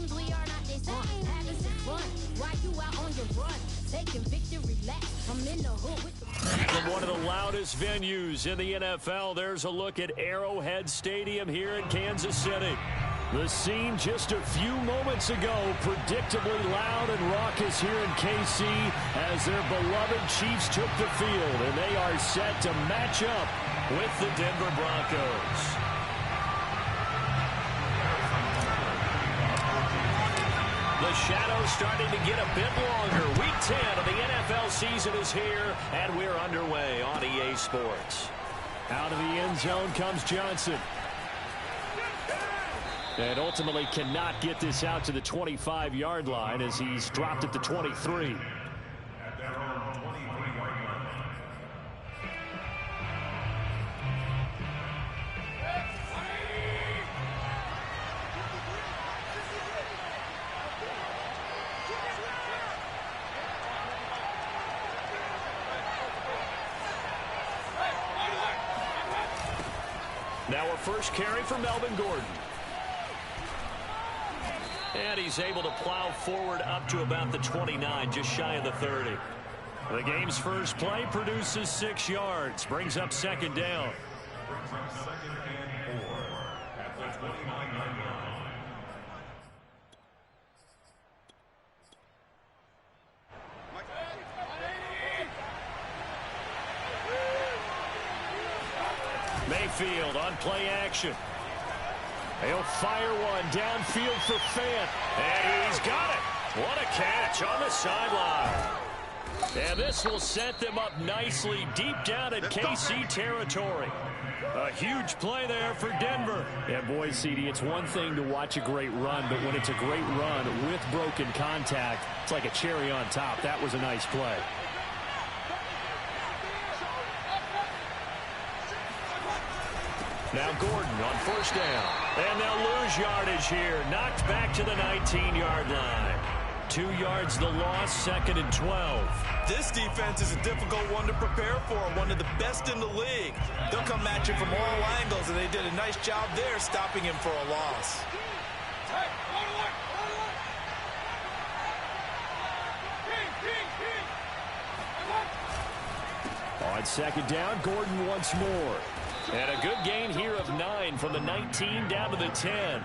seems we are not the same. Having some fun while you out on your run. Taking victory laps. I'm in the hood with the... From one of the loudest venues in the NFL, there's a look at Arrowhead Stadium here in Kansas City. The scene just a few moments ago, predictably loud and raucous here in KC as their beloved Chiefs took the field, and they are set to match up with the Denver Broncos. The shadow's starting to get a bit longer. Week 10 of the NFL season is here, and we're underway on EA Sports. Out of the end zone comes Johnson. And ultimately cannot get this out to the 25-yard line as he's dropped at the 23. Now our first carry for Melvin Gordon. And he's able to plow forward up to about the 29, just shy of the 30. The game's first play produces 6 yards, brings up second down. Mayfield on play action. He'll fire one downfield for Fant. And he's got it. What a catch on the sideline. And this will set them up nicely deep down in KC territory. A huge play there for Denver. Yeah, boy, CD, it's one thing to watch a great run, but when it's a great run with broken contact, it's like a cherry on top. That was a nice play. Now Gordon on first down. And they'll lose yardage here. Knocked back to the 19-yard line. 2 yards the loss, second and 12. This defense is a difficult one to prepare for, one of the best in the league. They'll come at you from all angles, and they did a nice job there stopping him for a loss. On second down, Gordon once more. And a good gain here of 9 from the 19 down to the 10.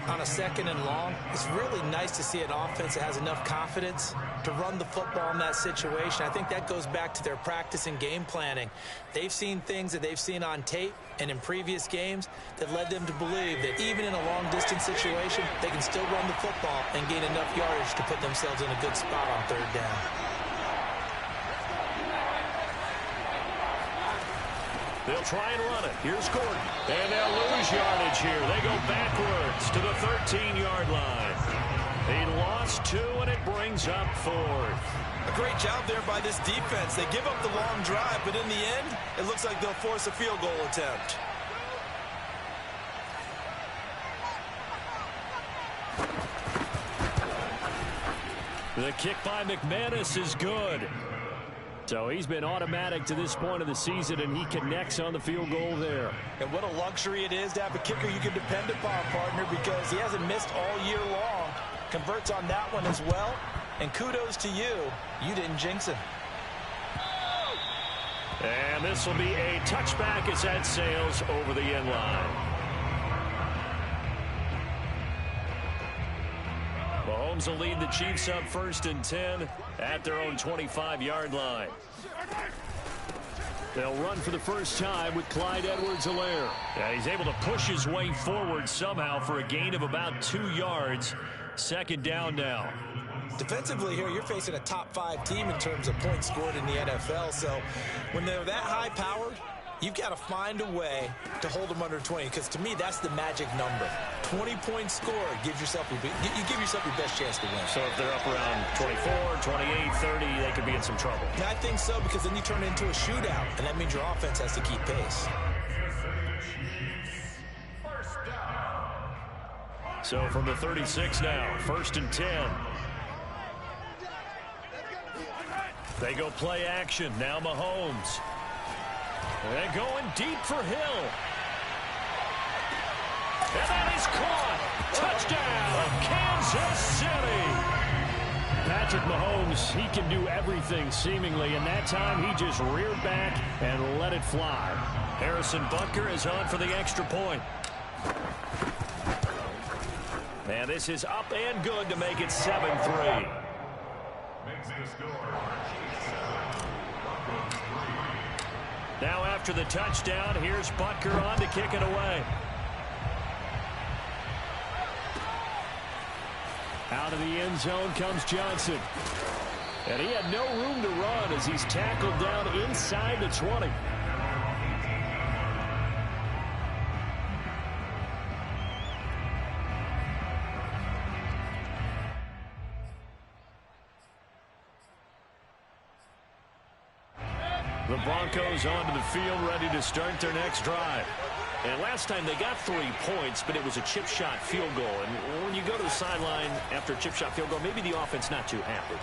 On a second and long, it's really nice to see an offense that has enough confidence to run the football in that situation. I think that goes back to their practice and game planning. They've seen things that they've seen on tape and in previous games that led them to believe that even in a long-distance situation, they can still run the football and gain enough yardage to put themselves in a good spot on third down. They'll try and run it. Here's Gordon. And they'll lose yardage here. They go backwards to the 13-yard line. He lost 2, and it brings up 4th. A great job there by this defense. They give up the long drive, but in the end, it looks like they'll force a field goal attempt. The kick by McManus is good. So he's been automatic to this point of the season, and he connects on the field goal there. And what a luxury it is to have a kicker you can depend upon, partner, because he hasn't missed all year long. Converts on that one as well. And kudos to you. You didn't jinx him. And this will be a touchback as that sails over the end line. Mahomes will lead the Chiefs up 1st and 10 at their own 25-yard line. They'll run for the first time with Clyde Edwards-Helaire. Yeah, he's able to push his way forward somehow for a gain of about 2 yards. Second down now. Defensively here, you're facing a top-5 team in terms of points scored in the NFL. So when they're that high-powered, you've got to find a way to hold them under 20, because to me, that's the magic number. 20 points scored gives yourself you give yourself your best chance to win. So if they're up around 24, 28, 30, they could be in some trouble. And I think so, because then you turn it into a shootout, and that means your offense has to keep pace. So from the 36 now, 1st and 10. They go play action. Now Mahomes. They're going deep for Hill. And that is caught. Touchdown, Kansas. Patrick Mahomes, he can do everything seemingly, and that time he just reared back and let it fly. Harrison Butker is on for the extra point. And this is up and good to make it 7-3. Now after the touchdown, here's Butker on to kick it away. Out of the end zone comes Johnson. And he had no room to run as he's tackled down inside the 20. The Broncos onto the field, ready to start their next drive. And last time they got 3 points, but it was a chip shot field goal. And when you go to the sideline after a chip shot field goal, maybe the offense not too happy.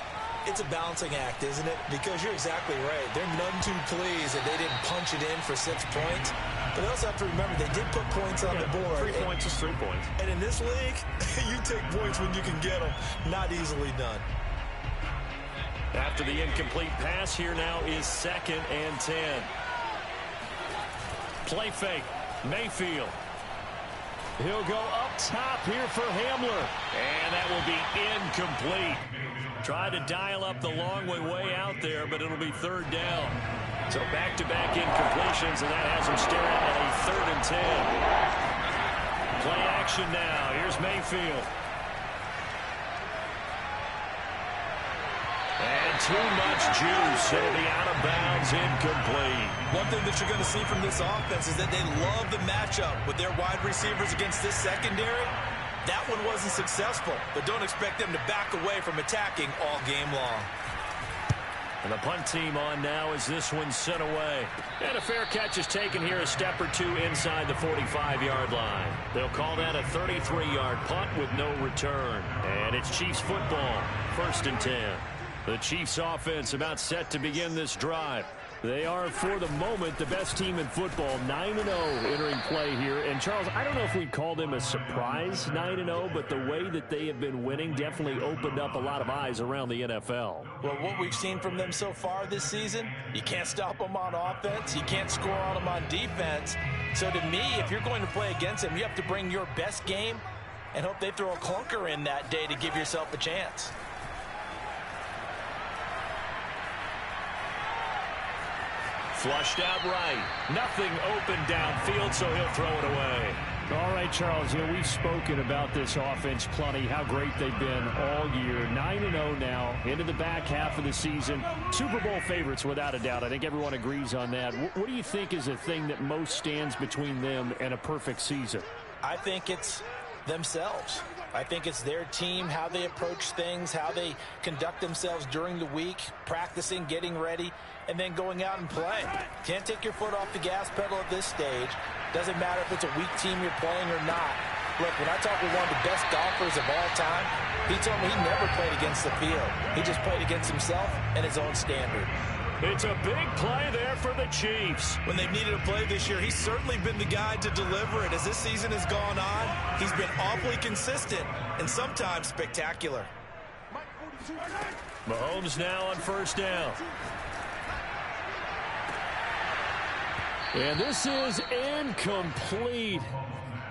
It's a balancing act, isn't it? Because you're exactly right. They're none too pleased that they didn't punch it in for 6 points. But they also have to remember they did put points on the board. 3 points is 3 points. And in this league, you take points when you can get them. Not easily done. After the incomplete pass, here now is 2nd and 10. Play fake. Mayfield. He'll go up top here for Hamler. And that will be incomplete. Tried to dial up the long way out there, but it'll be 3rd down. So back-to-back incompletions, and that has him staring at a 3rd and 10. Play action now. Here's Mayfield. And too much juice. It'll be out of bounds, incomplete. One thing that you're going to see from this offense is that they love the matchup with their wide receivers against this secondary. That one wasn't successful, but don't expect them to back away from attacking all game long. And the punt team on now as this one's sent away. And a fair catch is taken here a step or two inside the 45-yard line. They'll call that a 33-yard punt with no return. And it's Chiefs football, 1st and 10. The Chiefs offense about set to begin this drive. They are, for the moment, the best team in football, 9-0 entering play here. And, Charles, I don't know if we'd call them a surprise 9-0, but the way that they have been winning definitely opened up a lot of eyes around the NFL. Well, what we've seen from them so far this season, you can't stop them on offense. You can't score on them on defense. So, to me, if you're going to play against them, you have to bring your best game and hope they throw a clunker in that day to give yourself a chance. Flushed out right. Nothing open downfield, so he'll throw it away. All right, Charles, we've spoken about this offense plenty, how great they've been all year. 9-0 now, into the back half of the season. Super Bowl favorites, without a doubt. I think everyone agrees on that. What do you think is the thing that most stands between them and a perfect season? I think it's themselves. I think it's their team, how they approach things, how they conduct themselves during the week, practicing, getting ready, and then going out and playing. Can't take your foot off the gas pedal at this stage. Doesn't matter if it's a weak team you're playing or not. Look, when I talk with one of the best golfers of all time, he told me he never played against the field. He just played against himself and his own standard. It's a big play there for the Chiefs. When they've needed a play this year, he's certainly been the guy to deliver it. As this season has gone on, he's been awfully consistent and sometimes spectacular. Mahomes now on 1st down. And this is incomplete.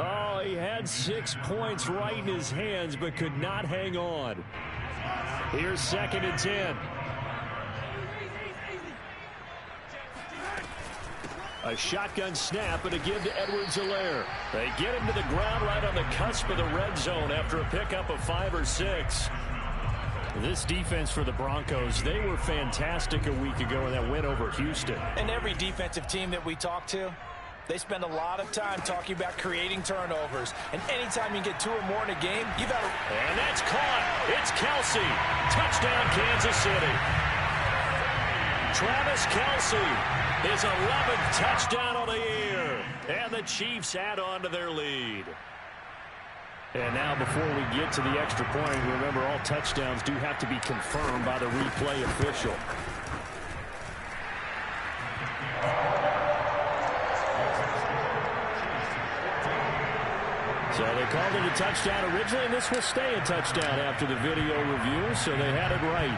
Oh, he had 6 points right in his hands, but could not hang on. Here's 2nd and 10. A shotgun snap and a give to Edwards-Helaire. They get him to the ground right on the cusp of the red zone after a pickup of 5 or 6. This defense for the Broncos, they were fantastic a week ago in that win over Houston. And every defensive team that we talk to, they spend a lot of time talking about creating turnovers. And anytime you get 2 or more in a game, you got to... And that's caught. It's Kelce. Touchdown, Kansas City. Travis Kelce, his 11th touchdown of the year. And the Chiefs add on to their lead. And now before we get to the extra point, remember all touchdowns do have to be confirmed by the replay official. So they Called it a touchdown originally, and this will stay a touchdown after the video review, so they had it right.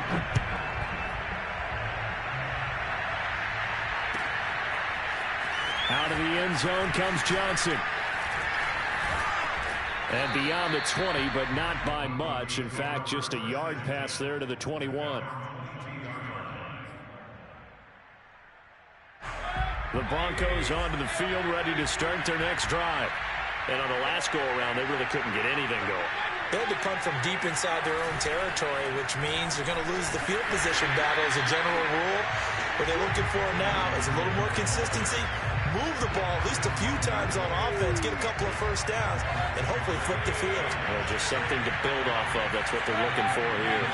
Out of the end zone comes Johnson. And beyond the 20, but not by much. In fact, just a yard pass there to the 21. The Broncos onto the field, ready to start their next drive. And on the last go-around, they really couldn't get anything going. They had to punt from deep inside their own territory, which means they're going to lose the field position battle as a general rule. What they're looking for now is a little more consistency, move the ball at least a few times on offense, get a couple of first downs, and hopefully flip the field. Well, just something to build off of. That's what they're looking for here.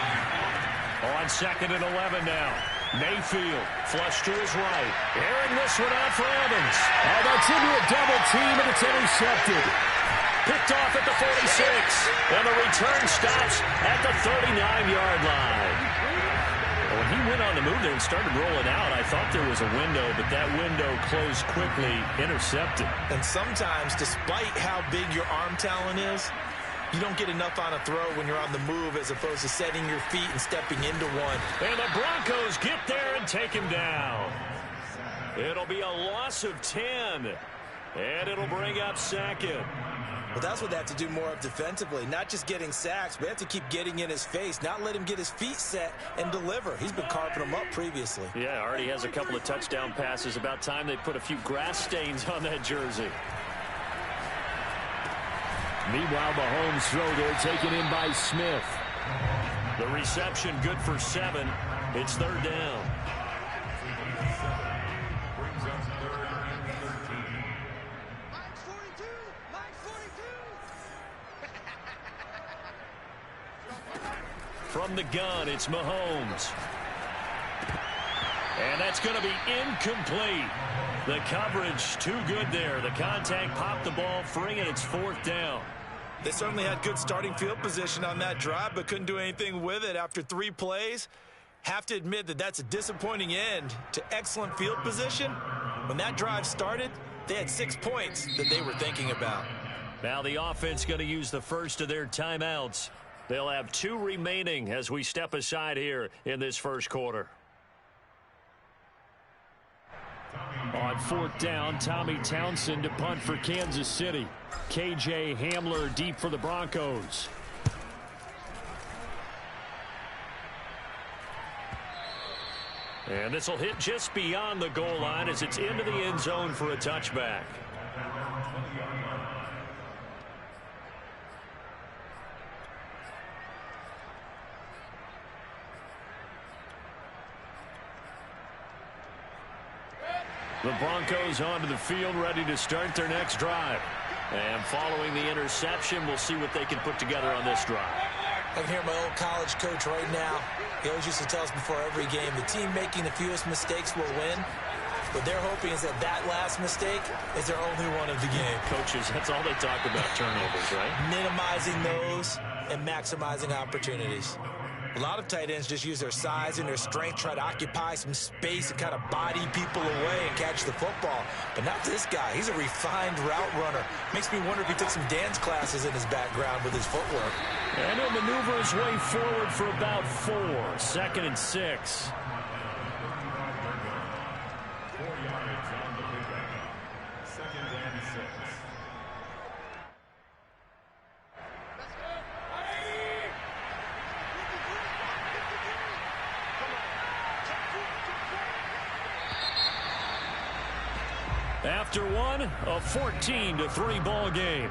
On 2nd and 11 now. Mayfield, flush to his right. Airing this one out for Evans. Oh, that's into a double team, and it's intercepted. Picked off at the 46. And the return stops at the 39-yard line. When he went on the move there and started rolling out, I thought there was a window, but that window closed quickly, intercepted. And sometimes, despite how big your arm talent is, you don't get enough on a throw when you're on the move as opposed to setting your feet and stepping into one. And the Broncos get there and take him down. It'll be a loss of 10. And it'll bring up 2nd. Well, that's what they have to do more of defensively. Not just getting sacks, but they have to keep getting in his face, not let him get his feet set and deliver. He's been carving them up previously. Yeah, already has a couple of touchdown passes. About time they put a few grass stains on that jersey. Meanwhile, Mahomes' throw there taken in by Smith. The reception good for 7. It's 3rd down. From the gun, it's Mahomes. And that's going to be incomplete. The coverage too good there. The contact popped the ball free, and it's 4th down. They certainly had good starting field position on that drive, but couldn't do anything with it after 3 plays. Have to admit that that's a disappointing end to excellent field position. When that drive started, they had 6 points that they were thinking about. Now the offense going to use the first of their timeouts. They'll have 2 remaining as we step aside here in this first quarter. On 4th down, Tommy Townsend to punt for Kansas City. KJ Hamler deep for the Broncos. And this will hit just beyond the goal line as it's into the end zone for a touchback. The Broncos onto the field, ready to start their next drive. And following the interception, we'll see what they can put together on this drive. I can hear my old college coach right now. He always used to tell us before every game, the team making the fewest mistakes will win. What they're hoping is that that last mistake is their only one of the game. Coaches, that's all they talk about, turnovers, right? Minimizing those and maximizing opportunities. A lot of tight ends just use their size and their strength, try to occupy some space and kind of body people away and catch the football. But not this guy. He's a refined route runner. Makes me wonder if he took some dance classes in his background with his footwork. And he'll maneuver his way forward for about 4. 2nd and 6. After one, a 14-3 ball game.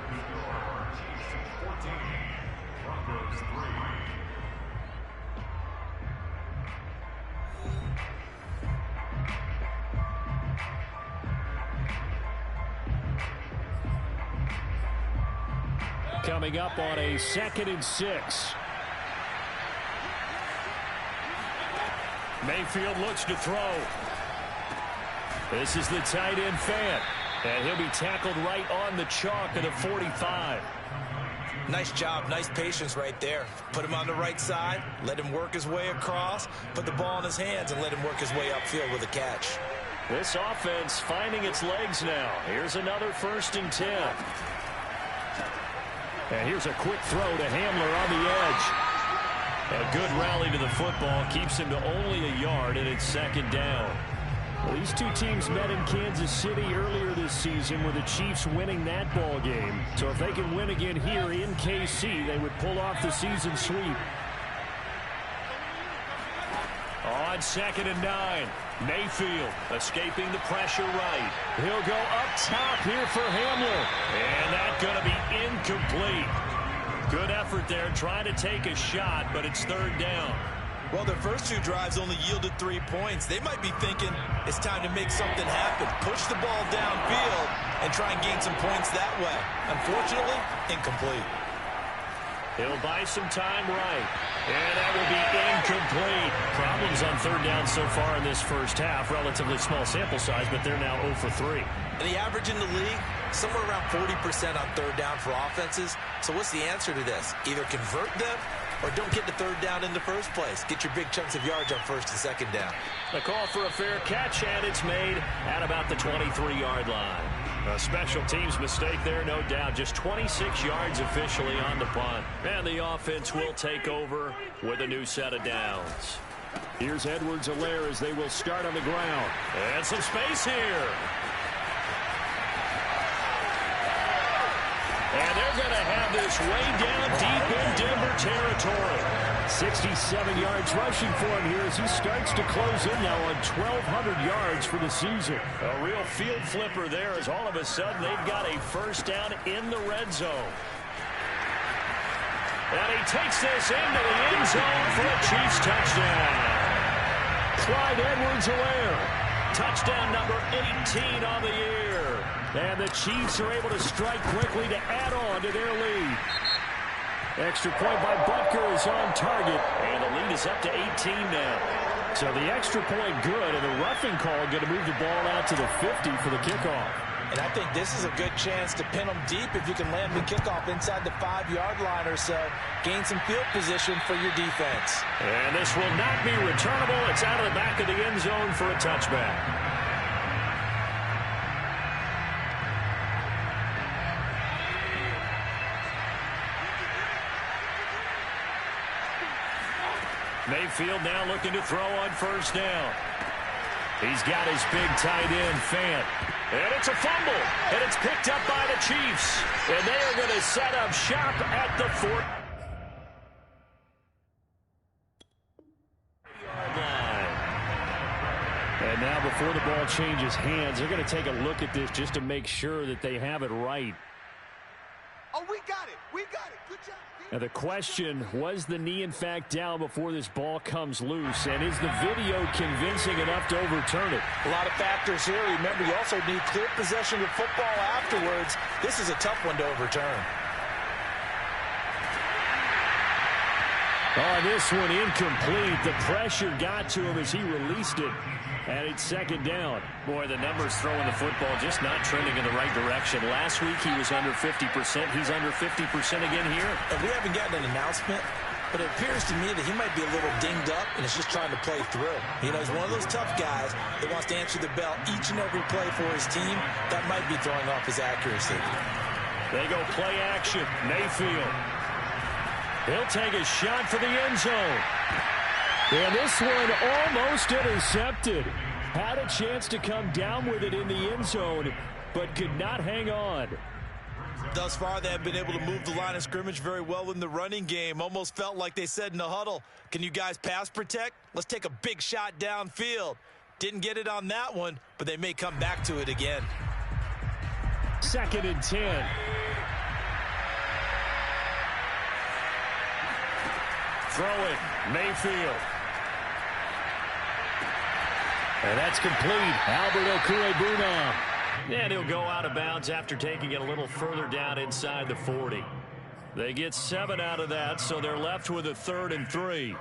Coming up on a 2nd and 6. Mayfield looks to throw. This is the tight end Fant. And he'll be tackled right on the chalk of the 45. Nice job, nice patience right there. Put him on the right side, let him work his way across, put the ball in his hands and let him work his way upfield with a catch. This offense finding its legs now. Here's another 1st and 10. And here's a quick throw to Hamler on the edge. A good rally to the football keeps him to only a yard, and it's second down. Well, these two teams met in Kansas City earlier this season with the Chiefs winning that ball game. So if they can win again here in KC, they would pull off the season sweep. On 2nd and 9, Mayfield escaping the pressure right. He'll go up top here for Hamler. And that's going to be incomplete. Good effort there trying to take a shot, but it's 3rd down. Well, their first 2 drives only yielded 3 points. They might be thinking it's time to make something happen. Push the ball downfield and try and gain some points that way. Unfortunately, incomplete. He'll buy some time right. And that will be incomplete. Problems on 3rd down so far in this first half. Relatively small sample size, but they're now 0 for 3. And the average in the league, somewhere around 40% on 3rd down for offenses. So what's the answer to this? Either convert them or don't get the 3rd down in the first place. Get your big chunks of yards on 1st and 2nd down. The call for a fair catch, and it's made at about the 23-yard line. A special teams mistake there, no doubt. Just 26 yards officially on the punt. And the offense will take over with a new set of downs. Here's Edwards-Helaire as they will start on the ground. And some space here. And they're going to have this way down deep in Denver territory. 67 yards rushing for him here as he starts to close in now on 1,200 yards for the season. A real field flipper there as all of a sudden they've got a first down in the red zone. And he takes this into the end zone for a Chiefs touchdown. Clyde Edwards-Helaire. Touchdown number 18 on the year. And the Chiefs are able to strike quickly to add on to their lead. Extra point by Butker is on target. And the lead is up to 18 now. So the extra point good, and the roughing call going to move the ball out to the 50 for the kickoff. And I think this is a good chance to pin them deep if you can land the kickoff inside the 5-yard line or so. Gain some field position for your defense. And this will not be returnable. It's out of the back of the end zone for a touchback. Mayfield now looking to throw on first down. He's got his big tight end, Fant. And it's a fumble. And it's picked up by the Chiefs. And they are going to set up shop at the 4-yard line. And now before the ball changes hands, they're going to take a look at this just to make sure that they have it right. Oh, we got it. We got it. Good job. Now the question, was the knee in fact down before this ball comes loose? And is the video convincing enough to overturn it? A lot of factors here. Remember, you also need clear possession of football afterwards. This is a tough one to overturn. Oh, this one incomplete. The pressure got to him as he released it. And it's second down. Boy, the numbers throwing the football just not trending in the right direction. Last week he was under 50%. He's under 50% again here. And we haven't gotten an announcement, but it appears to me that he might be a little dinged up and is just trying to play through. You know, he's one of those tough guys that wants to answer the bell each and every play for his team. That might be throwing off his accuracy. They go play action. Mayfield. He'll take a shot for the end zone. And this one almost intercepted. Had a chance to come down with it in the end zone, but could not hang on. Thus far, they have been able to move the line of scrimmage very well in the running game. Almost felt like they said in the huddle, can you guys pass protect? Let's take a big shot downfield. Didn't get it on that one, but they may come back to it again. 2nd and 10. Throw it, Mayfield. And that's complete. Albert Okwuegbunam. And he'll go out of bounds after taking it a little further down inside the 40. They get 7 out of that, so they're left with a 3rd and 3.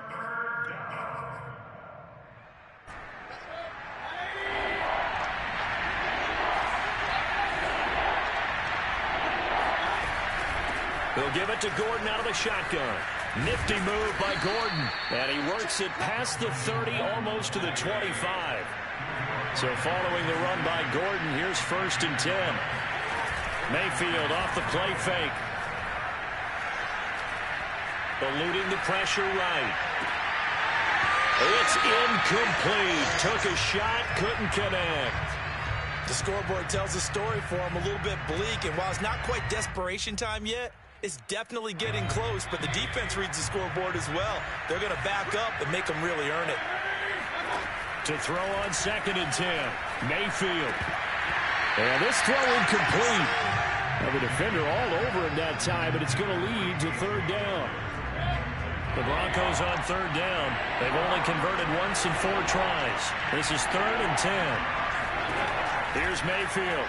He'll give it to Gordon out of the shotgun. Nifty move by Gordon. And he works it past the 30, almost to the 25. So following the run by Gordon, here's 1st and 10. Mayfield off the play fake. Eluding the pressure right. It's incomplete. Took a shot, couldn't connect. The scoreboard tells a story for him, a little bit bleak, and while it's not quite desperation time yet, it's definitely getting close, but the defense reads the scoreboard as well. They're going to back up and make them really earn it. To throw on 2nd and 10. Mayfield. And this throw incomplete. Now the defender all over him that time, but it's going to lead to 3rd down. The Broncos on 3rd down. They've only converted once in 4 tries. This is 3rd and 10. Here's Mayfield.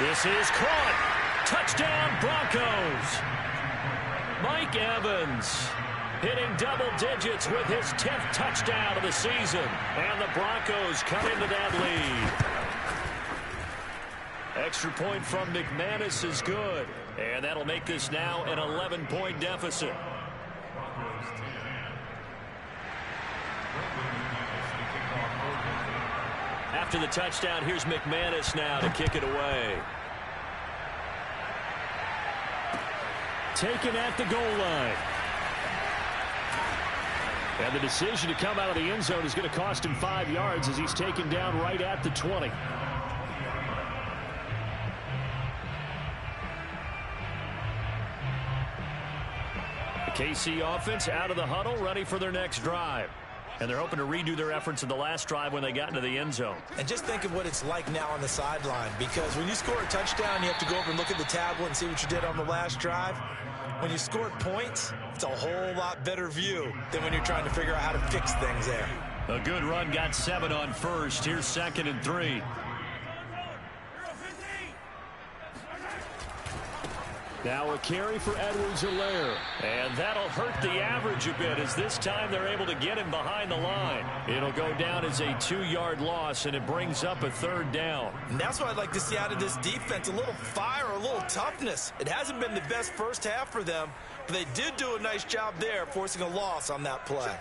This is caught. Touchdown, Broncos. Mike Evans hitting double digits with his 10th touchdown of the season. And the Broncos come into that lead. Extra point from McManus is good. And that'll make this now an 11-point deficit. After the touchdown, here's McManus now to kick it away. Taken at the goal line. And the decision to come out of the end zone is going to cost him 5 yards as he's taken down right at the 20. The KC offense out of the huddle, ready for their next drive. And they're hoping to redo their efforts in the last drive when they got into the end zone. And just think of what it's like now on the sideline, because when you score a touchdown, you have to go over and look at the tablet and see what you did on the last drive. When you score points, it's a whole lot better view than when you're trying to figure out how to fix things there. A good run, got 7 on first. Here's 2nd and 3. Now a carry for Edwards-Helaire. And that'll hurt the average a bit as this time they're able to get him behind the line. It'll go down as a 2-yard loss, and it brings up a 3rd down. And that's what I'd like to see out of this defense, a little fire, a little toughness. It hasn't been the best first half for them, but they did do a nice job there, forcing a loss on that play.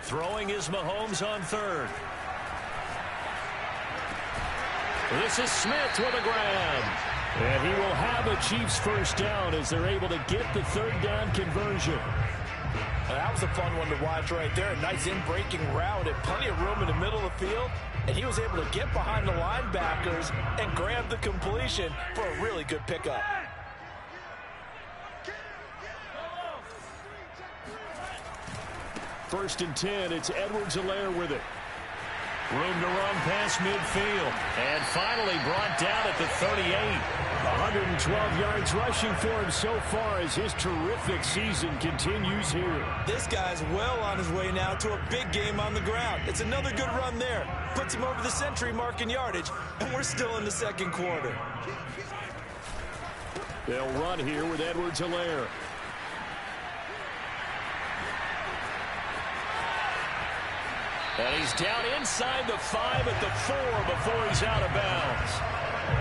Throwing is Mahomes on 3rd. This is Smith with a grab. And he will have a Chiefs first down as they're able to get the 3rd down conversion. That was a fun one to watch right there. A nice in-breaking route and plenty of room in the middle of the field. And he was able to get behind the linebackers and grab the completion for a really good pickup. First and 10, it's Edwards-Helaire with it. Room to run past midfield. And finally brought down at the 38. 112 yards rushing for him so far as his terrific season continues here. This guy's well on his way now to a big game on the ground. It's another good run there. Puts him over the century mark in yardage, and we're still in the 2nd quarter. They'll run here with Edwards-Helaire. And he's down inside the 5 at the 4 before he's out of bounds.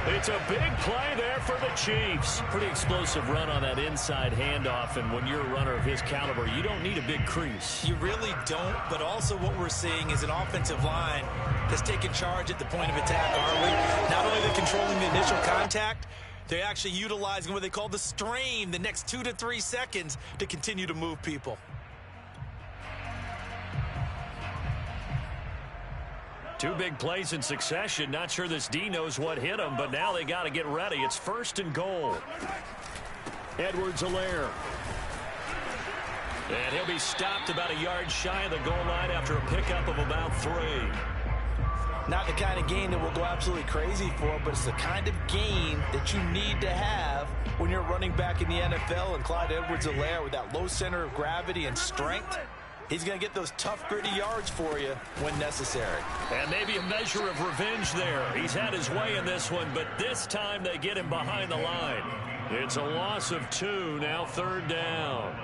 It's a big play there for the Chiefs. Pretty explosive run on that inside handoff, and when you're a runner of his caliber, you don't need a big crease. You really don't, but also what we're seeing is an offensive line that's taking charge at the point of attack, aren't we? Not only are they controlling the initial contact, they're actually utilizing what they call the strain the next 2 to 3 seconds to continue to move people. Two big plays in succession. Not sure this D knows what hit him, but now they got to get ready. It's 1st and goal. Edwards-Helaire. And he'll be stopped about a yard shy of the goal line after a pickup of about 3. Not the kind of gain that we'll go absolutely crazy for, but it's the kind of gain that you need to have when you're running back in the NFL. And Clyde Edwards-Helaire, with that low center of gravity and strength, he's going to get those tough, gritty yards for you when necessary. And maybe a measure of revenge there. He's had his way in this one, but this time they get him behind the line. It's a loss of 2, now 3rd down.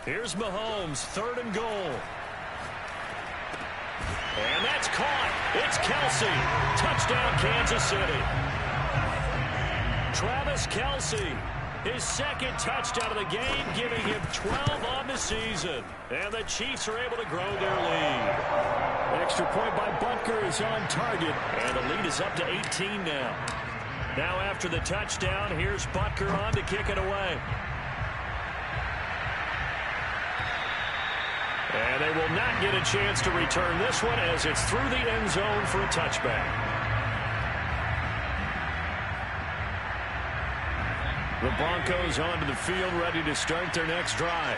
Here's Mahomes, 3rd and goal. And that's caught. It's Kelsey. Touchdown, Kansas City. Travis Kelsey, his second touchdown of the game, giving him 12 on the season. And the Chiefs are able to grow their lead. Extra point by Butker is on target, and the lead is up to 18 now. Now after the touchdown, here's Butker on to kick it away. And they will not get a chance to return this one as it's through the end zone for a touchback. The Broncos onto the field, ready to start their next drive.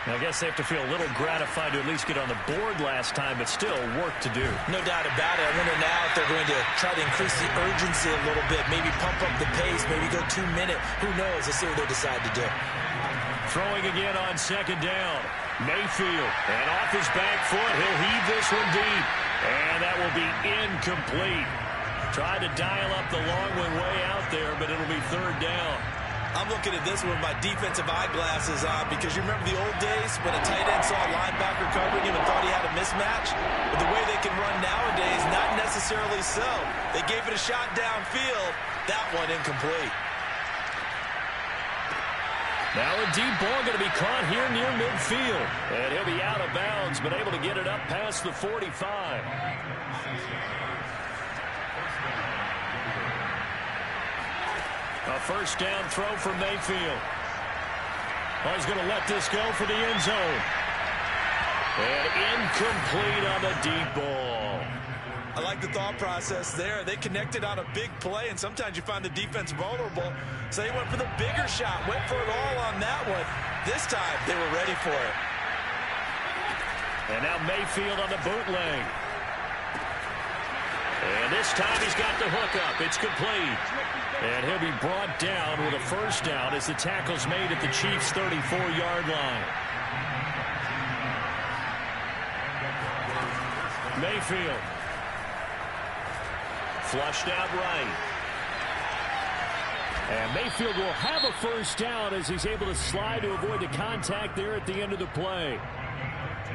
I guess they have to feel a little gratified to at least get on the board last time, but still work to do. No doubt about it. I wonder now if they're going to try to increase the urgency a little bit, maybe pump up the pace, maybe go 2 minute. Who knows? Let's see what they decide to do. Throwing again on second down. Mayfield, and off his back foot, he'll heave this one deep. And that will be incomplete. Tried to dial up the long one way out there, but it'll be third down. I'm looking at this with my defensive eyeglasses on because you remember the old days when a tight end saw a linebacker covering him and thought he had a mismatch? But the way they can run nowadays, not necessarily so. They gave it a shot downfield. That one incomplete. Now a deep ball going to be caught here near midfield. And he'll be out of bounds, but able to get it up past the 45. A first down throw for Mayfield. Oh, he's going to let this go for the end zone. And incomplete on the deep ball. I like the thought process there. They connected on a big play, and sometimes you find the defense vulnerable. So they went for the bigger shot, went for it all on that one. This time, they were ready for it. And now Mayfield on the bootleg. And this time he's got the hook up. It's complete. And he'll be brought down with a first down as the tackle's made at the Chiefs' 34-yard line. Mayfield. Flushed out right. And Mayfield will have a first down as he's able to slide to avoid the contact there at the end of the play.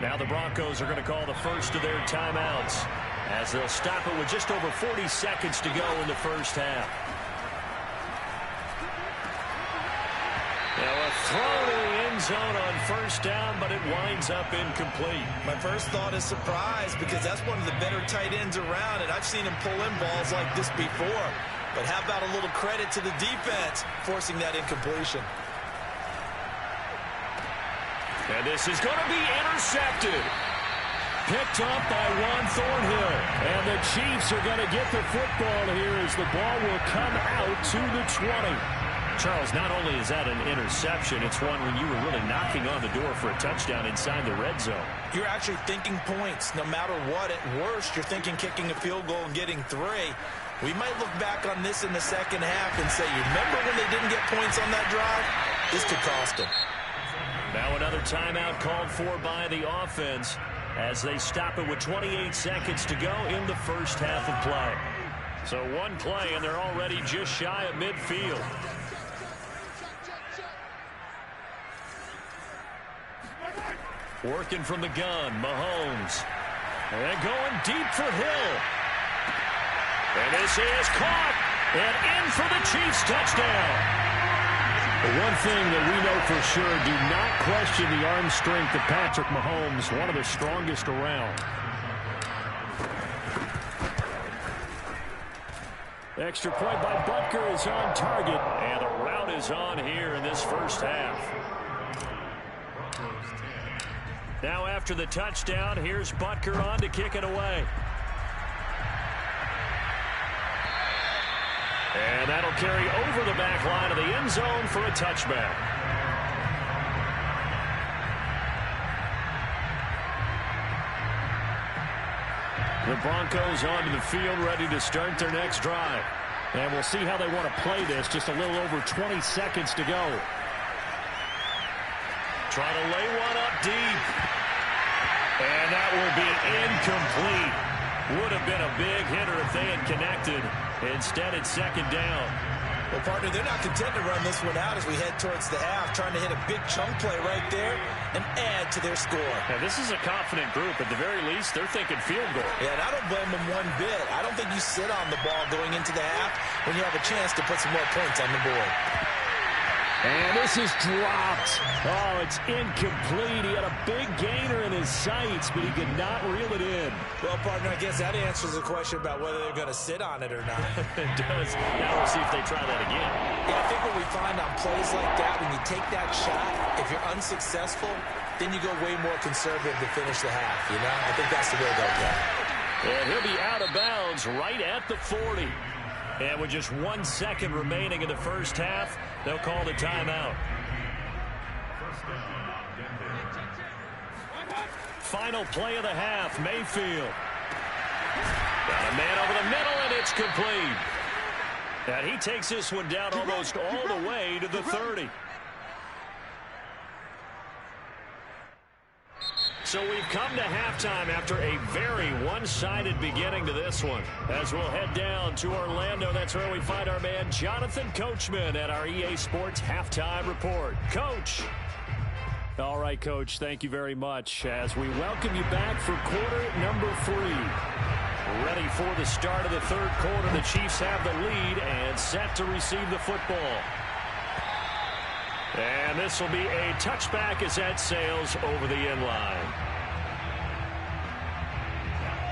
Now the Broncos are going to call the first of their timeouts as they'll stop it with just over 40 seconds to go in the first half. Now a throw to the end zone on first down, but it winds up incomplete. My first thought is surprise because that's one of the better tight ends around, and I've seen him pull in balls like this before. But how about a little credit to the defense forcing that incompletion? And this is going to be intercepted. Picked up by Juan Thornhill. And the Chiefs are going to get the football here as the ball will come out to the 20. Charles, not only is that an interception, it's one when you were really knocking on the door for a touchdown inside the red zone. You're actually thinking points. No matter what, at worst, you're thinking kicking a field goal and getting 3. We might look back on this in the second half and say, you remember when they didn't get points on that drive? This could cost them. Now another timeout called for by the offense as they stop it with 28 seconds to go in the first half of play. So one play, and they're already just shy of midfield. Working from the gun, Mahomes. And going deep for Hill. And this is caught. And in for the Chiefs touchdown. The one thing that we know for sure, do not question the arm strength of Patrick Mahomes, one of the strongest around. Extra point by Butker is on target. And the route is on here in this first half. Now after the touchdown, here's Butker on to kick it away. And that'll carry over the back line of the end zone for a touchback. The Broncos onto the field, ready to start their next drive. And we'll see how they want to play this. Just a little over 20 seconds to go. Try to lay one up deep. And that will be incomplete. Would have been a big hitter if they had connected. Instead, it's second down. Well, partner, they're not content to run this one out as we head towards the half, trying to hit a big chunk play right there and add to their score. Now, this is a confident group. At the very least, they're thinking field goal. Yeah, and I don't blame them one bit. I don't think you sit on the ball going into the half when you have a chance to put some more points on the board. And this is dropped. Oh, it's incomplete. He had a big gainer in his sights, but he could not reel it in. Well, partner, I guess that answers the question about whether they're going to sit on it or not. It does. Now we'll see if they try that again. Yeah, I think what we find on plays like that, when you take that shot, if you're unsuccessful, then you go way more conservative to finish the half, you know? I think that's the way they'll go. And he'll be out of bounds right at the 40. And with just 1 second remaining in the first half, they'll call the timeout. Final play of the half, Mayfield. Got a man over the middle, and it's complete. And he takes this one down almost all the way to the 30. So we've come to halftime after a very one-sided beginning to this one. As we'll head down to Orlando, that's where we find our man Jonathan Coachman at our EA Sports Halftime Report. Coach. All right, Coach, thank you very much as we welcome you back for quarter number 3. Ready for the start of the third quarter. The Chiefs have the lead and set to receive the football. And this will be a touchback as that sails over the end line.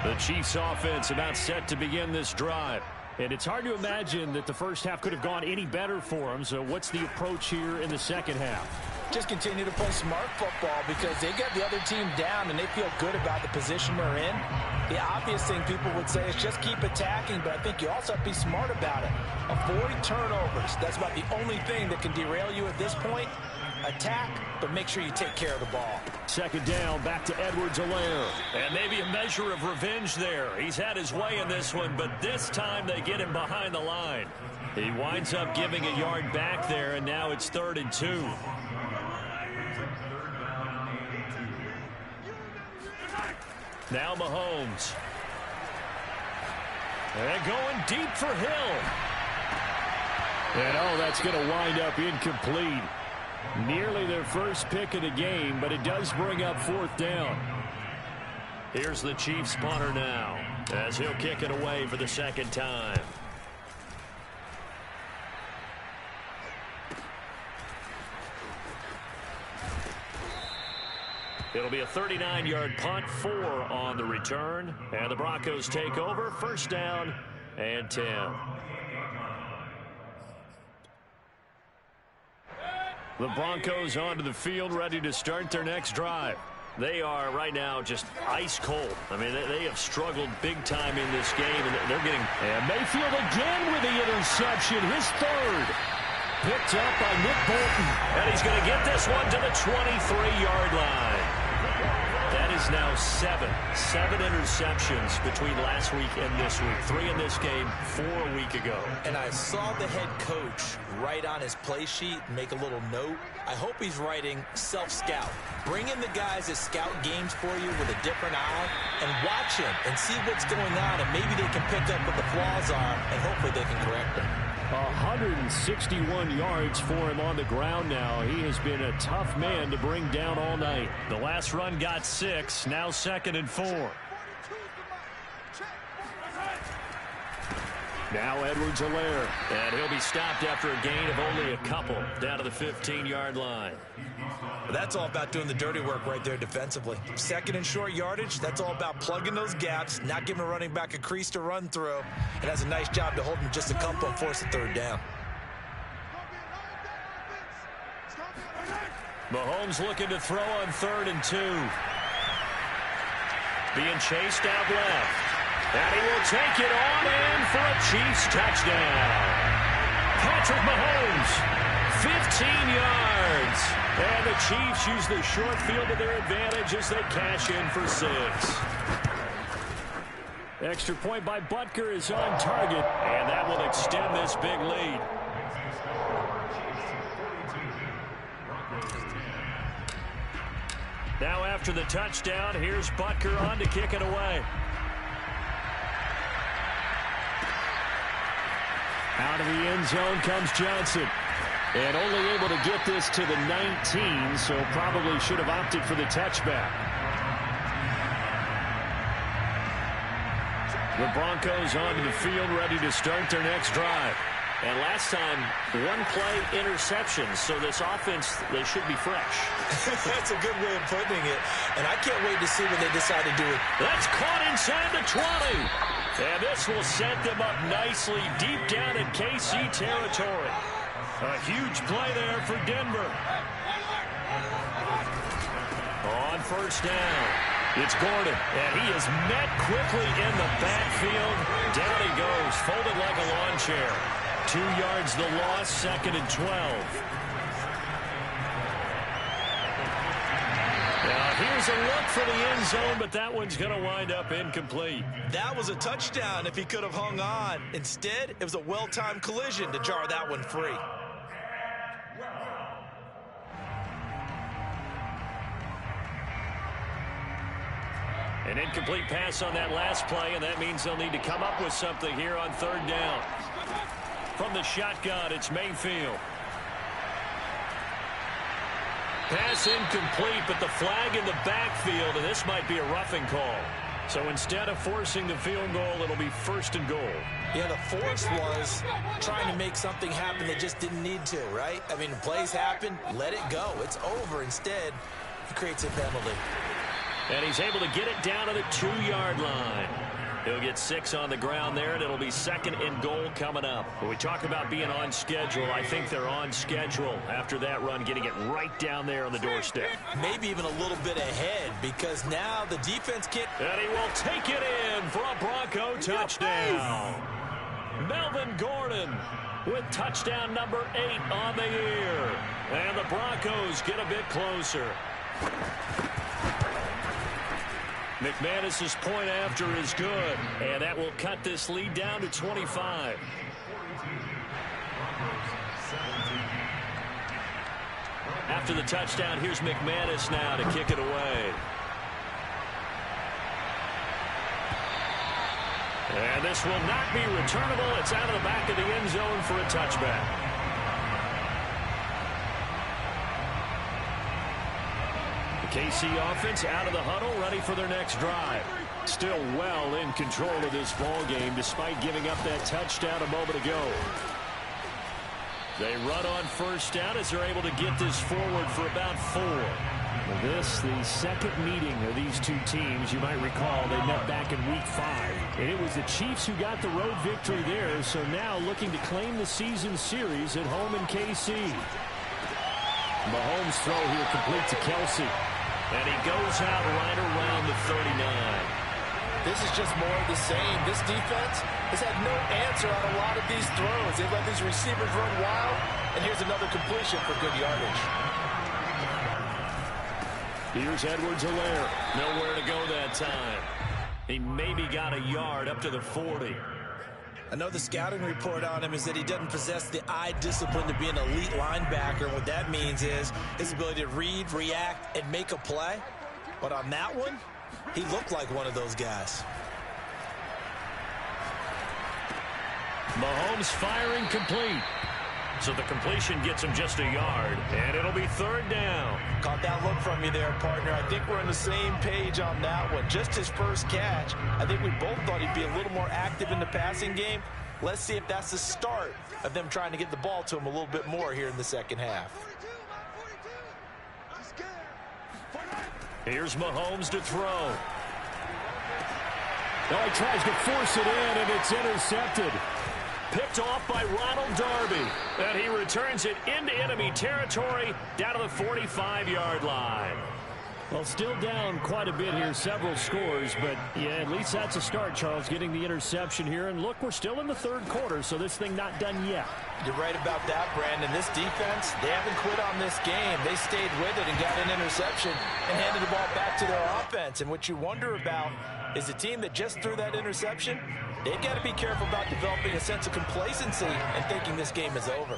The Chiefs offense about set to begin this drive. And it's hard to imagine that the first half could have gone any better for them. So what's the approach here in the second half? Just continue to play smart football because they got the other team down and they feel good about the position they're in. The obvious thing people would say is just keep attacking, but I think you also have to be smart about it. Avoid turnovers. That's about the only thing that can derail you at this point. Attack, but make sure you take care of the ball. Second down, back to Edwards-Helaire. And maybe a measure of revenge there. He's had his way in this one, but this time they get him behind the line. He winds up giving a yard back there, and now it's 3rd and 2. Now Mahomes. And going deep for Hill. And oh, that's going to wind up incomplete. Nearly their first pick of the game, but it does bring up 4th down. Here's the Chiefs punter now, as he'll kick it away for the second time. It'll be a 39-yard punt, 4 on the return. And the Broncos take over, 1st down and 10. The Broncos onto the field, ready to start their next drive. They are right now just ice cold. I mean, they have struggled big time in this game, and they're getting... And Mayfield again with the interception, his 3rd. Picked up by Nick Bolton. And he's going to get this one to the 23-yard line. That is now 7 interceptions between last week and this week. 3 in this game, 4 a week ago. And I saw the head coach write on his play sheet, make a little note. I hope he's writing self-scout. Bring in the guys that scout games for you with a different eye and watch him and see what's going on, and maybe they can pick up what the flaws are, and hopefully they can correct them. 161 yards for him on the ground now. He has been a tough man to bring down all night. The last run got 6, now 2nd and 4. Now Edwards-Helaire, and he'll be stopped after a gain of only a couple down to the 15-yard line. That's all about doing the dirty work right there defensively. 2nd and short yardage, that's all about plugging those gaps, not giving a running back a crease to run through. And has a nice job to hold him just a couple and force a 3rd down. Mahomes looking to throw on 3rd and 2. Being chased out left. And he will take it on in for a Chiefs touchdown. Patrick Mahomes, 15 yards. And the Chiefs use the short field to their advantage as they cash in for 6. Extra point by Butker is on target, and that will extend this big lead. Now after the touchdown, here's Butker on to kick it away. Out of the end zone comes Johnson. And only able to get this to the 19, so probably should have opted for the touchback. The Broncos onto the field, ready to start their next drive. And last time, one play interception, so this offense, they should be fresh. That's a good way of putting it. And I can't wait to see when they decide to do it. That's caught inside the 20. And this will set them up nicely deep down in KC territory. A huge play there for Denver. On first down, it's Gordon, and he is met quickly in the backfield. Down he goes, folded like a lawn chair. 2 yards the loss, 2nd and 12. Now here's a look for the end zone, but that one's going to wind up incomplete. That was a touchdown if he could have hung on. Instead, it was a well-timed collision to jar that one free. An incomplete pass on that last play, and that means they'll need to come up with something here on 3rd down. From the shotgun, it's Mayfield. Pass incomplete, but the flag in the backfield, and this might be a roughing call. So instead of forcing the field goal, it'll be 1st and goal. Yeah, the force was trying to make something happen that just didn't need to, right? I mean, plays happen, let it go. It's over. Instead, he creates a penalty. And he's able to get it down to the 2-yard line. He'll get 6 on the ground there, and it'll be 2nd and goal coming up. When we talk about being on schedule, I think they're on schedule after that run, getting it right down there on the doorstep. Maybe even a little bit ahead, because now the defense can't. And he will take it in for a Bronco touchdown. Melvin Gordon with touchdown number 8 on the year. And the Broncos get a bit closer. McManus's point after is good, and that will cut this lead down to 25. After the touchdown, here's McManus now to kick it away. And this will not be returnable. It's out of the back of the end zone for a touchback. KC offense out of the huddle, ready for their next drive. Still well in control of this ball game, despite giving up that touchdown a moment ago. They run on first down as they're able to get this forward for about 4. This, the second meeting of these two teams. You might recall they met back in Week 5. And it was the Chiefs who got the road victory there, so now looking to claim the season series at home in KC. Mahomes' throw here complete to Kelsey. And he goes out right around the 39. This is just more of the same. This defense has had no answer on a lot of these throws. They let these receivers run wild, and here's another completion for good yardage. Here's Edwards-Helaire. Nowhere to go that time. He maybe got a yard up to the 40. I know the scouting report on him is that he doesn't possess the eye discipline to be an elite linebacker. What that means is his ability to read, react, and make a play. But on that one, he looked like one of those guys. Mahomes firing complete. So the completion gets him just a yard, and it'll be 3rd down. Caught that look from you there, partner. I think we're on the same page on that one. Just his first catch. I think we both thought he'd be a little more active in the passing game. Let's see if that's the start of them trying to get the ball to him a little bit more here in the second half. Here's Mahomes to throw. Now he tries to force it in, and it's intercepted. Picked off by Ronald Darby. And he returns it into enemy territory down to the 45-yard line. Well, still down quite a bit here, several scores, but yeah, at least that's a start, Charles, getting the interception here. And look, we're still in the 3rd quarter, so this thing not done yet. You're right about that, Brandon. This defense, they haven't quit on this game. They stayed with it and got an interception and handed the ball back to their offense. And what you wonder about is the team that just threw that interception, they've got to be careful about developing a sense of complacency and thinking this game is over.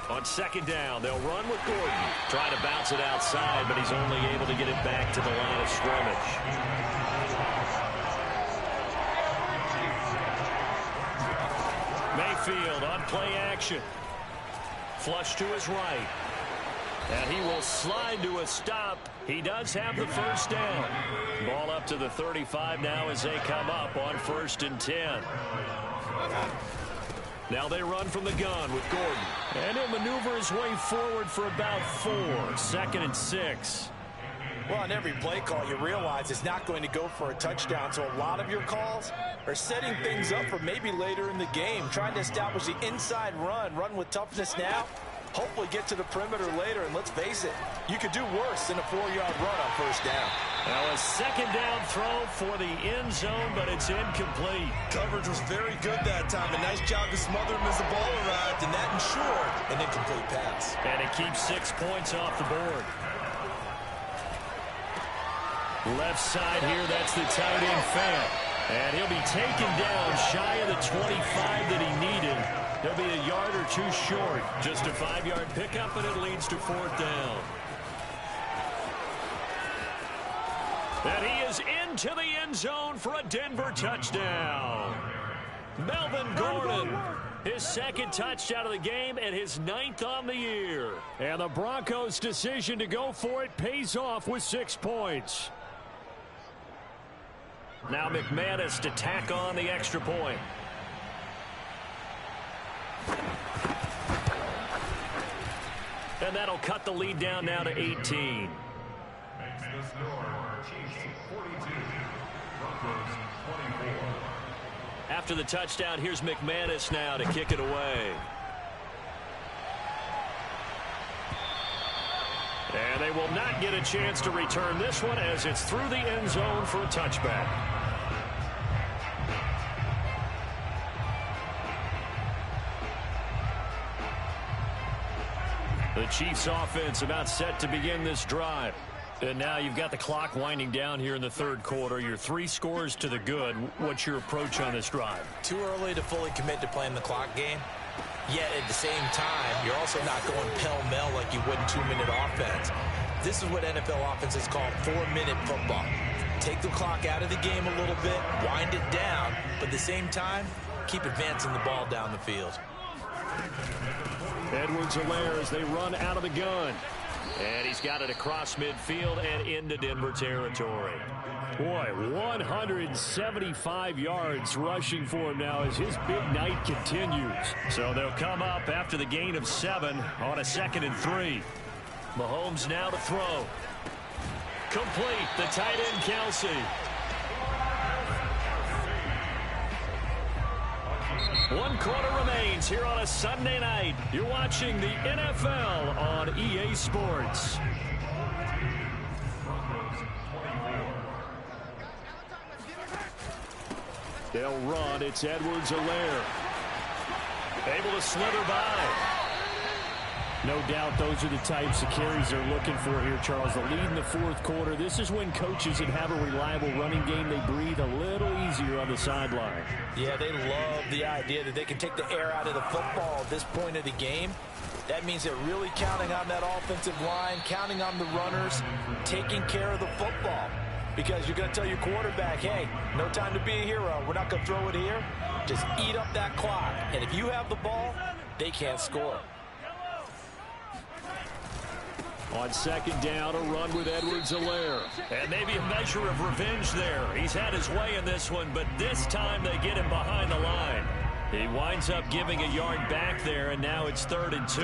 On 2nd down, they'll run with Gordon. Trying to bounce it outside, but he's only able to get it back to the line of scrimmage. midfield on play action. Flush to his right. And he will slide to a stop. He does have the first down. Ball up to the 35 now as they come up on 1st and 10. Now they run from the gun with Gordon. And he'll maneuver his way forward for about 4. 2nd and 6. Well, on every play call, you realize it's not going to go for a touchdown. So a lot of your calls are setting things up for maybe later in the game, trying to establish the inside run with toughness now. Hopefully get to the perimeter later, and let's face it, you could do worse than a 4-yard run on 1st down. Now a 2nd down throw for the end zone, but it's incomplete. Coverage was very good that time. A nice job to smother him as the ball arrived, and that ensured an incomplete pass. And it keeps 6 points off the board. Left side here, that's the tight end Fant. And he'll be taken down shy of the 25 that he needed. He'll be a yard or 2 short. Just a 5-yard pickup, and it leads to 4th down. And he is into the end zone for a Denver touchdown. Melvin Gordon, his 2nd touchdown of the game and his 9th on the year. And the Broncos' decision to go for it pays off with 6 points. Now McManus to tack on the extra point. And that'll cut the lead down now to 18. After the touchdown, here's McManus now to kick it away. And they will not get a chance to return this one as it's through the end zone for a touchback. The Chiefs offense about set to begin this drive. And now you've got the clock winding down here in the 3rd quarter. You're 3 scores to the good. What's your approach on this drive? Too early to fully commit to playing the clock game. Yet at the same time, you're also not going pell-mell like you would in 2-minute offense. This is what NFL offenses call 4-minute football. Take the clock out of the game a little bit, wind it down, but at the same time, keep advancing the ball down the field. Edwards-Helaire as they run out of the gun. And he's got it across midfield and into Denver territory. Boy, 175 yards rushing for him now as his big night continues. So they'll come up after the gain of 7 on a 2nd and 3. Mahomes now to throw. Complete, the tight end Kelsey. One quarter remains here on a Sunday night. You're watching the NFL on EA Sports. They'll run. It's Edwards-Helaire. Able to slither by. No doubt those are the types of carries they're looking for here, Charles. The lead in the 4th quarter. This is when coaches that have a reliable running game, they breathe a little easier on the sideline. Yeah, they love the idea that they can take the air out of the football at this point of the game. That means they're really counting on that offensive line, counting on the runners, taking care of the football. Because you're going to tell your quarterback, hey, no time to be a hero. We're not going to throw it here. Just eat up that clock. And if you have the ball, they can't score. On 2nd down, a run with Edwards-Helaire. And maybe a measure of revenge there. He's had his way in this one, but this time they get him behind the line. He winds up giving a yard back there, and now it's 3rd and 2.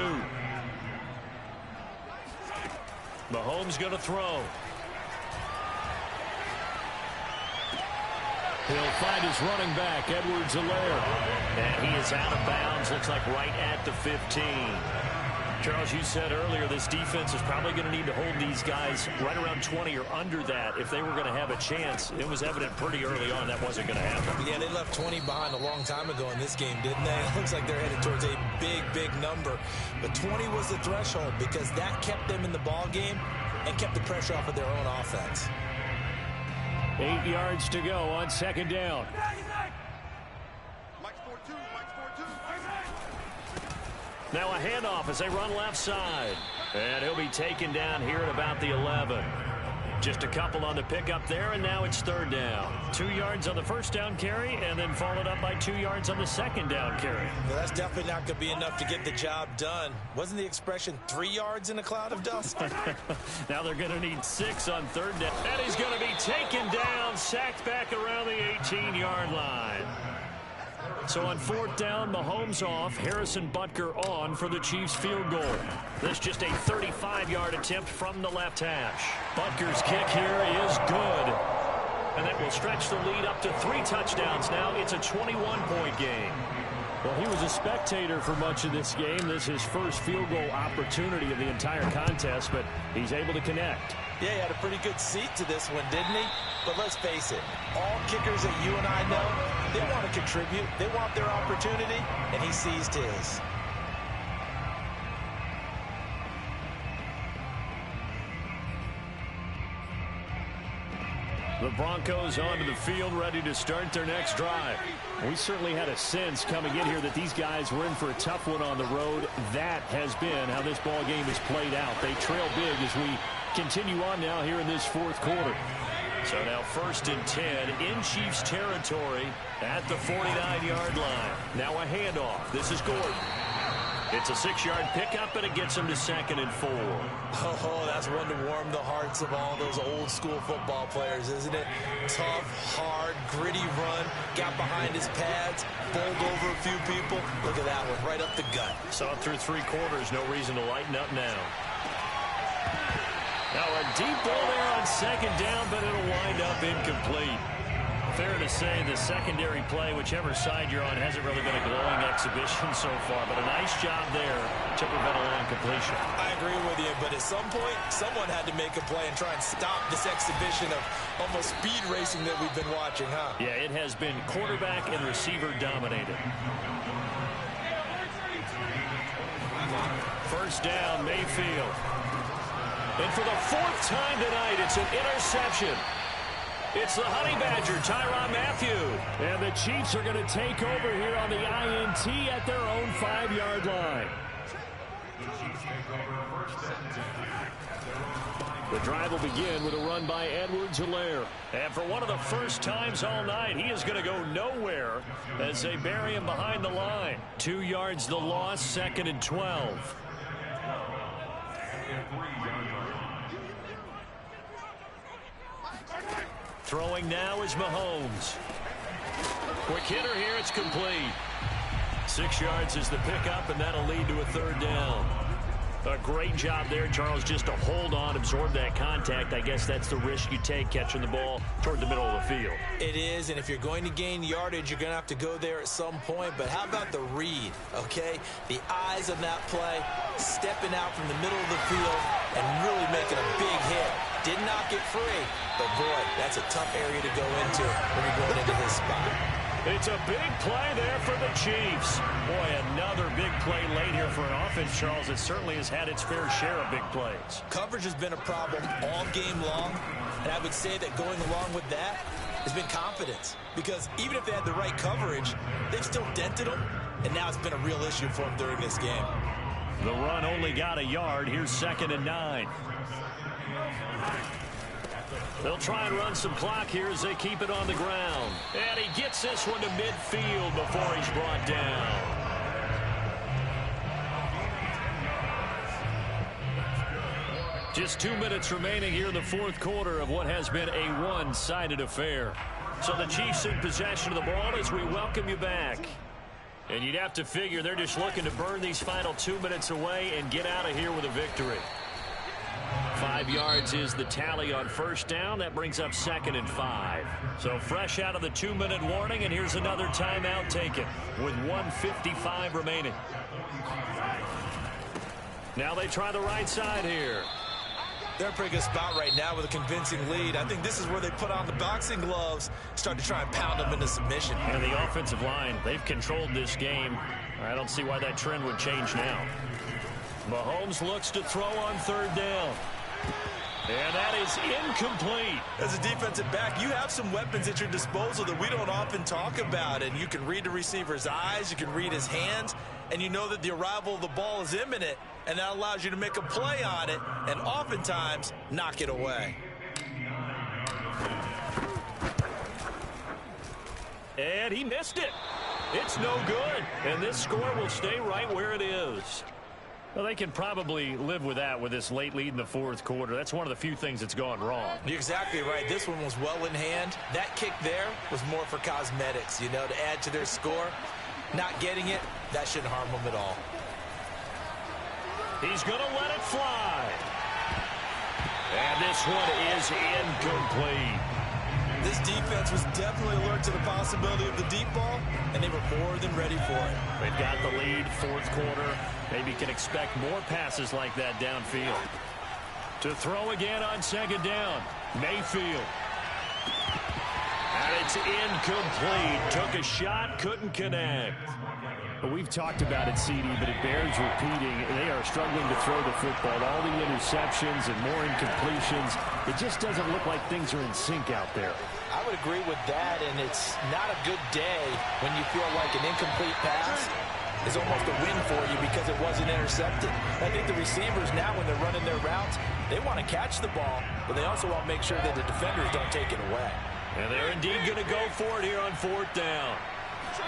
Mahomes going to throw. He'll find his running back, Edwards-Helaire. And he is out of bounds, looks like right at the 15. Charles, you said earlier this defense is probably going to need to hold these guys right around 20 or under that if they were going to have a chance. It was evident pretty early on that wasn't going to happen. Yeah, they left 20 behind a long time ago in this game, didn't they? It looks like they're headed towards a big, big number. But 20 was the threshold because that kept them in the ball game and kept the pressure off of their own offense. 8 yards to go on 2nd down. Now a handoff as they run left side. And he'll be taken down here at about the 11. Just a couple on the pickup there, and now it's 3rd down. 2 yards on the first down carry, and then followed up by 2 yards on the second down carry. Well, that's definitely not going to be enough to get the job done. Wasn't the expression 3 yards in a cloud of dust? Now they're going to need 6 on third down. And he's going to be taken down, sacked back around the 18-yard line. So on fourth down, Mahomes off, Harrison Butker on for the Chiefs field goal. This just a 35-yard attempt from the left hash. Butker's kick here is good. And that will stretch the lead up to 3 touchdowns now. It's a 21-point game. Well, he was a spectator for much of this game. This is his first field goal opportunity of the entire contest, but he's able to connect. Yeah, he had a pretty good seat to this one, didn't he? But let's face it, all kickers that you and I know, they want to contribute. They want their opportunity, and he seized his. The Broncos onto the field, ready to start their next drive. We certainly had a sense coming in here that these guys were in for a tough one on the road. That has been how this ball game has played out. They trail big as we continue on now here in this fourth quarter. So now 1st and 10 in Chiefs territory at the 49-yard line. Now a handoff. This is Gordon. It's a 6-yard pickup, and it gets him to 2nd and 4. Oh, that's one to warm the hearts of all those old-school football players, isn't it? Tough, hard, gritty run. Got behind his pads, bowled over a few people. Look at that one, right up the gut. Saw it through 3 quarters. No reason to lighten up now. Now a deep ball there on 2nd down, but it'll wind up incomplete. Fair to say the secondary play, whichever side you're on, hasn't really been a glowing exhibition so far, but a nice job there to prevent a long completion. I agree with you, but at some point, someone had to make a play and try and stop this exhibition of almost speed racing that we've been watching, huh? Yeah, it has been quarterback and receiver dominated. 1st down, Mayfield. And for the 4th time tonight, it's an interception. It's the Honey Badger, Tyrann Mathieu. And the Chiefs are going to take over here on the INT at their own 5-yard line. The drive will begin with a run by Edwards-Helaire. And for one of the first times all night, he is going to go nowhere as they bury him behind the line. 2 yards the loss, 2nd and 12. Throwing now is Mahomes. Quick hitter here, it's complete. 6 yards is the pickup, and that'll lead to a 3rd down. A great job there, Charles, just to hold on, absorb that contact. I guess that's the risk you take catching the ball toward the middle of the field. It is, and if you're going to gain yardage, you're going to have to go there at some point. But how about the read, okay? The eyes of that play, stepping out from the middle of the field and really making a big hit. Did not get free, but boy, that's a tough area to go into when you're going into this spot. It's a big play there for the Chiefs. Boy, another big play late here for an offense, Charles, that certainly has had its fair share of big plays. Coverage has been a problem all game long, and I would say that going along with that has been confidence. Because even if they had the right coverage, they've still dented them, and now it's been a real issue for them during this game. The run only got a yard. Here's 2nd and 9. They'll try and run some clock here as they keep it on the ground. And he gets this one to midfield before he's brought down. Just 2 minutes remaining here in the 4th quarter of what has been a one-sided affair. So the Chiefs in possession of the ball as we welcome you back. And you'd have to figure they're just looking to burn these final 2 minutes away and get out of here with a victory. 5 yards is the tally on 1st down. That brings up 2nd and 5. So fresh out of the 2-minute warning, and here's another timeout taken with 1:55 remaining. Now they try the right side here. They're in a pretty good spot right now with a convincing lead. I think this is where they put on the boxing gloves, start to try and pound them into submission. And the offensive line, they've controlled this game. I don't see why that trend would change now. Mahomes looks to throw on 3rd down. And that is incomplete. As a defensive back, you have some weapons at your disposal that we don't often talk about. And you can read the receiver's eyes, you can read his hands, and you know that the arrival of the ball is imminent, and that allows you to make a play on it and oftentimes knock it away. And he missed it. It's no good. And this score will stay right where it is. Well, they can probably live with that with this late lead in the fourth quarter. That's one of the few things that's gone wrong. You're exactly right. This one was well in hand. That kick there was more for cosmetics, you know, to add to their score. Not getting it, that shouldn't harm them at all. He's going to let it fly. And this one is incomplete. This defense was definitely alert to the possibility of the deep ball, and they were more than ready for it. They've got the lead, fourth quarter. Maybe can expect more passes like that downfield. To throw again on second down, Mayfield. And it's incomplete. Took a shot, couldn't connect. Well, we've talked about it, CD, but it bears repeating. They are struggling to throw the football. All the interceptions and more incompletions. It just doesn't look like things are in sync out there. I would agree with that, and it's not a good day when you feel like an incomplete pass is almost a win for you because it wasn't intercepted. I think the receivers now, when they're running their routes, they want to catch the ball, but they also want to make sure that the defenders don't take it away. And they're indeed going to go for it here on fourth down.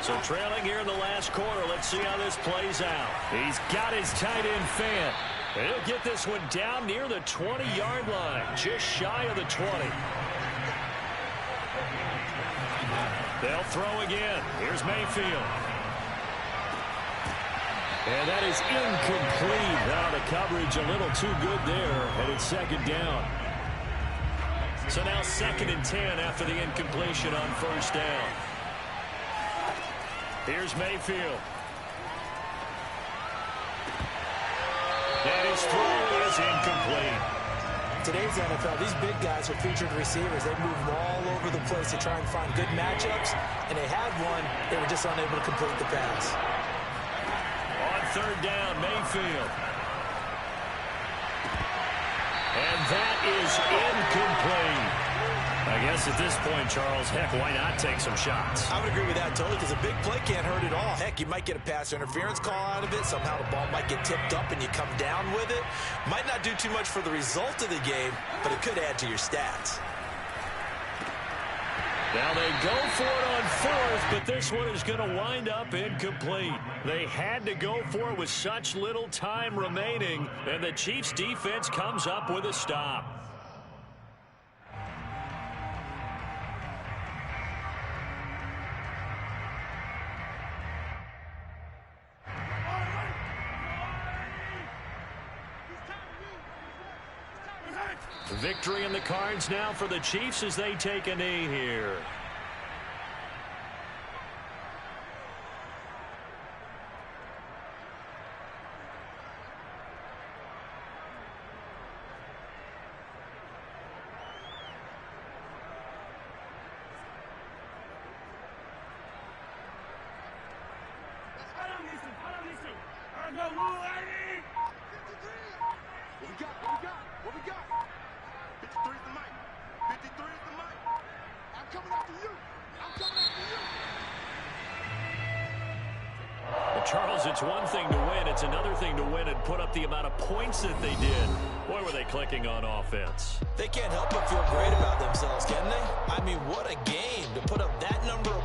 So trailing here in the last quarter. Let's see how this plays out. He's got his tight end fan. He'll get this one down near the 20-yard line, just shy of the 20. They'll throw again. Here's Mayfield. And that is incomplete. Now the coverage a little too good there, and it's second down. So now 2nd and 10 after the incompletion on first down. Here's Mayfield. And his throw is incomplete. Today's NFL, these big guys are featured receivers. They move all over the place to try and find good matchups, and they had one. They were just unable to complete the pass. On third down, Mayfield. And that is incomplete. I guess at this point, Charles, heck, why not take some shots? I would agree with that totally, because a big play can't hurt at all. Heck, you might get a pass interference call out of it. Somehow the ball might get tipped up and you come down with it. Might not do too much for the result of the game, but it could add to your stats. Now they go for it on fourth, but this one is going to wind up incomplete. They had to go for it with such little time remaining, and the Chiefs' defense comes up with a stop. Victory in the cards now for the Chiefs as they take a knee here. What we got? 53 is the mic. 53 is the mic. I'm coming after you. I'm coming after you. Well, Charles, it's one thing to win. It's another thing to win and put up the amount of points that they did. Boy, were they clicking on offense. They can't help but feel great about themselves, can they? I mean, what a game to put up that number of